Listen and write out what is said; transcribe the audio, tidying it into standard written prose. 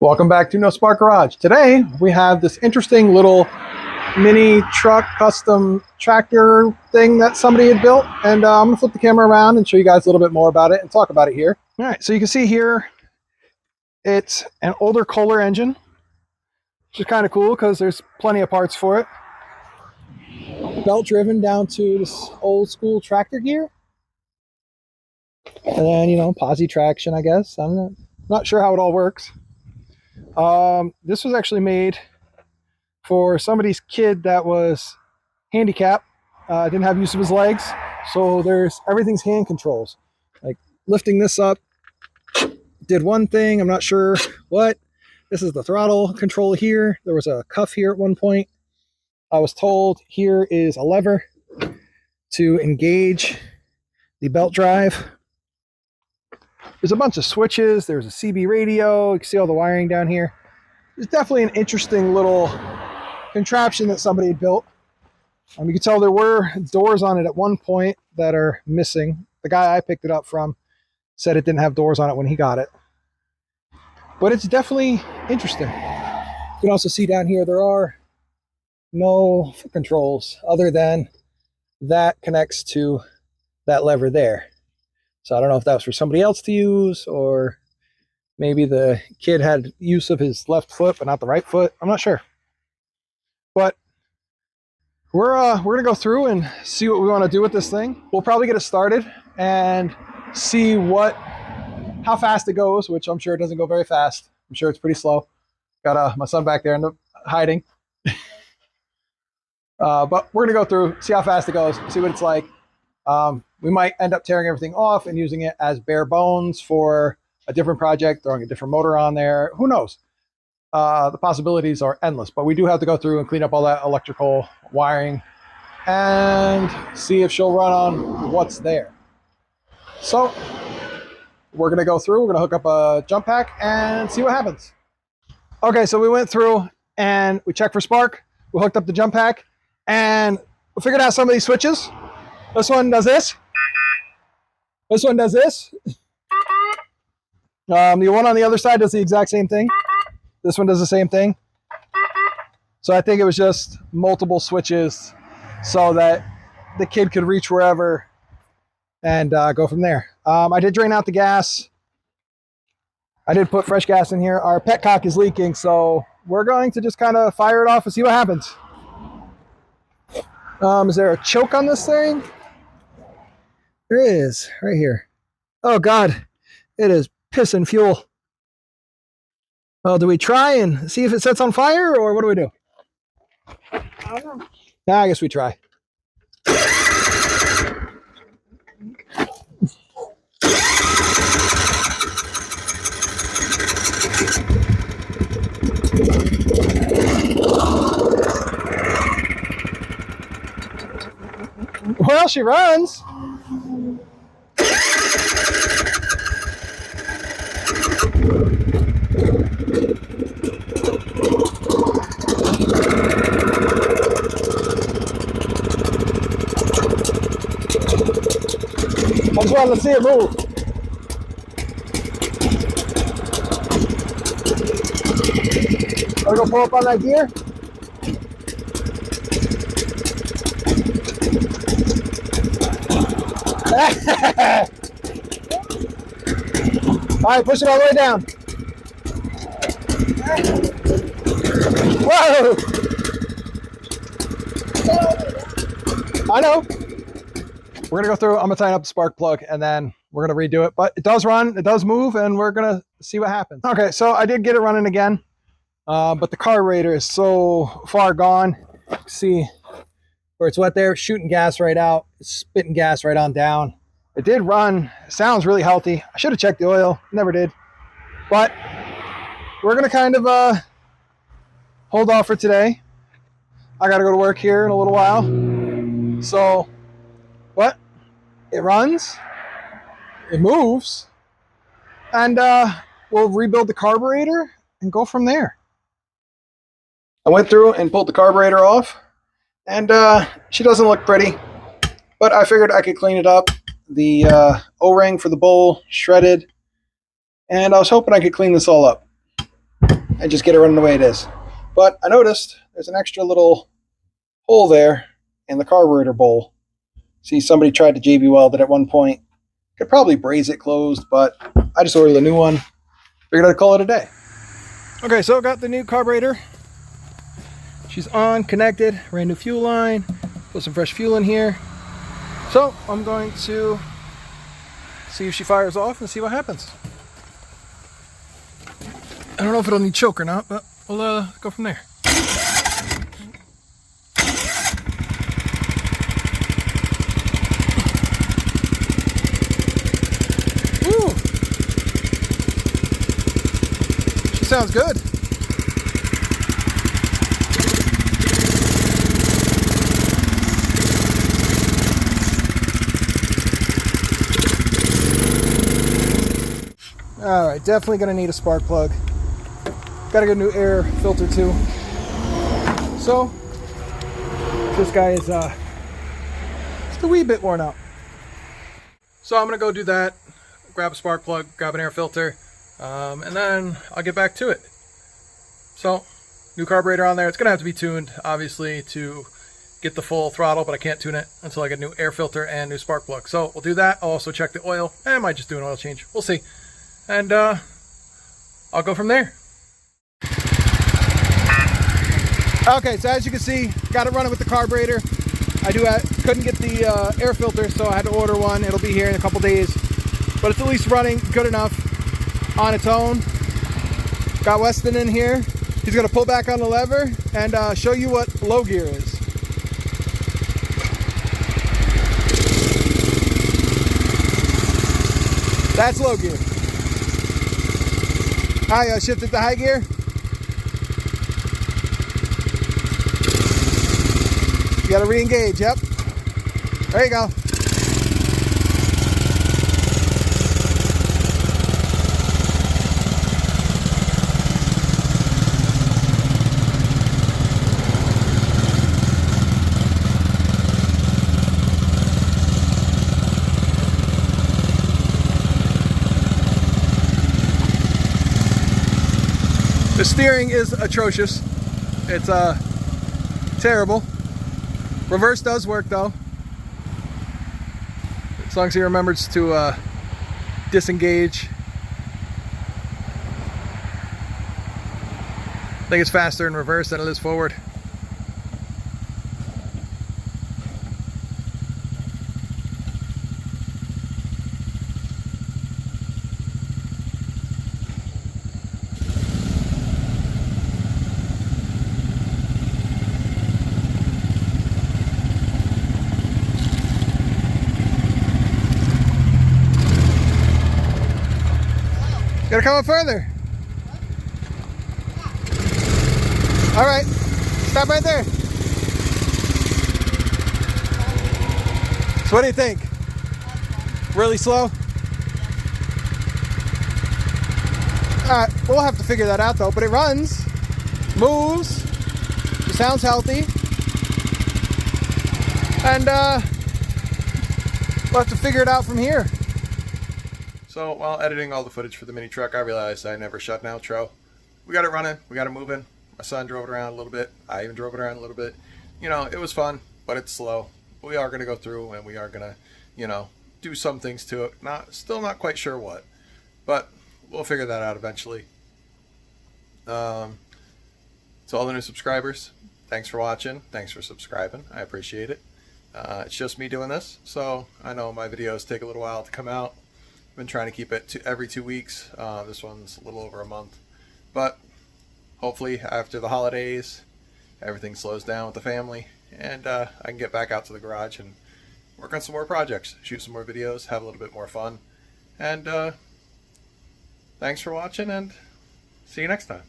Welcome back to No Spark Garage. Today we have this interesting little mini truck custom tractor thing that somebody had built, and I'm gonna flip the camera around and show you guys a little bit more about it and talk about it here. All right, so you can see here it's an older Kohler engine, which is kind of cool because there's plenty of parts for it. Belt driven down to this old school tractor gear, and then posi traction, I guess. I'm not sure how it all works. This was actually made for somebody's kid that was handicapped, didn't have use of his legs. So everything's hand controls. Like lifting this up did one thing, I'm not sure what. This is the throttle control here. There was a cuff here at one point. I was told here is a lever to engage the belt drive. There's a bunch of switches. There's a CB radio. You can see all the wiring down here. It's definitely an interesting little contraption that somebody had built. You can tell there were doors on it at one point that are missing. The guy I picked it up from said it didn't have doors on it when he got it. But it's definitely interesting. You can also see down here there are no foot controls other than that connects to that lever there. So I don't know if that was for somebody else to use, or maybe the kid had use of his left foot but not the right foot. I'm not sure. But we're gonna go through and see what we want to do with this thing. We'll probably get it started and see how fast it goes, which I'm sure it doesn't go very fast. I'm sure it's pretty slow. Got my son back there hiding. But we're gonna go through, see how fast it goes, see what it's like. We might end up tearing everything off and using it as bare bones for a different project, throwing a different motor on there. Who knows? The possibilities are endless, but we do have to go through and clean up all that electrical wiring and see if she'll run on what's there. So we're going to go through, we're going to hook up a jump pack and see what happens. Okay, so we went through and we checked for spark. We hooked up the jump pack and we figured out some of these switches. This one does this. This one does this. The one on the other side does the exact same thing. This one does the same thing. So I think it was just multiple switches so that the kid could reach wherever and go from there. I did drain out the gas. I did put fresh gas in here. Our petcock is leaking, so we're going to just kind of fire it off and see what happens. Is there a choke on this thing? There is, right here. Oh God, it is pissing fuel. Well, do we try and see if it sets on fire, or what do we do? I don't know. Nah, I guess we try. Well, she runs. I just wanted to see it move. Wanna go pull up on that gear? All right, push it all the way down. Whoa! I know. We're gonna go through, I'm gonna tighten up the spark plug and then we're gonna redo it. But it does run, it does move, and we're gonna see what happens. Okay, so I did get it running again, but the carburetor is so far gone. See where it's wet there, shooting gas right out, spitting gas right on down. It did run, sounds really healthy. I should have checked the oil, never did. But we're gonna kind of hold off for today. I gotta go to work here in a little while. So, what? It runs, it moves, and we'll rebuild the carburetor and go from there. I went through and pulled the carburetor off, and she doesn't look pretty, but I figured I could clean it up. The O-ring for the bowl shredded, and I was hoping I could clean this all up. and just get it running the way it is. But I noticed there's an extra little hole there in the carburetor bowl. See, somebody tried to JB weld it at one point. Could probably braze it closed, but I just ordered a new one. Figured I'd call it a day. Okay, so I got the new carburetor. She's on, connected, ran new fuel line, put some fresh fuel in here. So I'm going to see if she fires off and see what happens. I don't know if it'll need choke or not, but we'll go from there. Woo! She sounds good. All right, definitely gonna need a spark plug. Gotta get a new air filter too. So this guy is just a wee bit worn out. So I'm gonna go do that, grab a spark plug, grab an air filter, and then I'll get back to it. So new carburetor on there. It's gonna have to be tuned, obviously, to get the full throttle, but I can't tune it until I get a new air filter and new spark plug. So we'll do that. I'll also check the oil, and I might just do an oil change. We'll see. And I'll go from there. Okay, so as you can see, got it running with the carburetor. Couldn't get the air filter, so I had to order one. It'll be here in a couple days, but it's at least running good enough on its own. Got Weston in here. He's gonna pull back on the lever and show you what low gear is. That's low gear. I shifted to high gear. You gotta re-engage, yep. There you go. The steering is atrocious. It's terrible. Reverse does work though, as long as he remembers to disengage. I think it's faster in reverse than it is forward. Gotta come up further. All right, stop right there. So what do you think? Really slow? All right, we'll have to figure that out though, but it runs, moves, it sounds healthy, and we'll have to figure it out from here. So while editing all the footage for the mini truck, I realized I never shot an outro. We got it running, we got it moving. My son drove it around a little bit. I even drove it around a little bit. You know, it was fun, but it's slow. We are going to go through and we are going to, you know, do some things to it. Still not quite sure what, but we'll figure that out eventually. To all the new subscribers, thanks for watching. Thanks for subscribing. I appreciate it. It's just me doing this, so I know my videos take a little while to come out. Been trying to keep it to every 2 weeks. This one's a little over a month, but hopefully after the holidays everything slows down with the family and I can get back out to the garage and work on some more projects, shoot some more videos, have a little bit more fun. And thanks for watching and see you next time.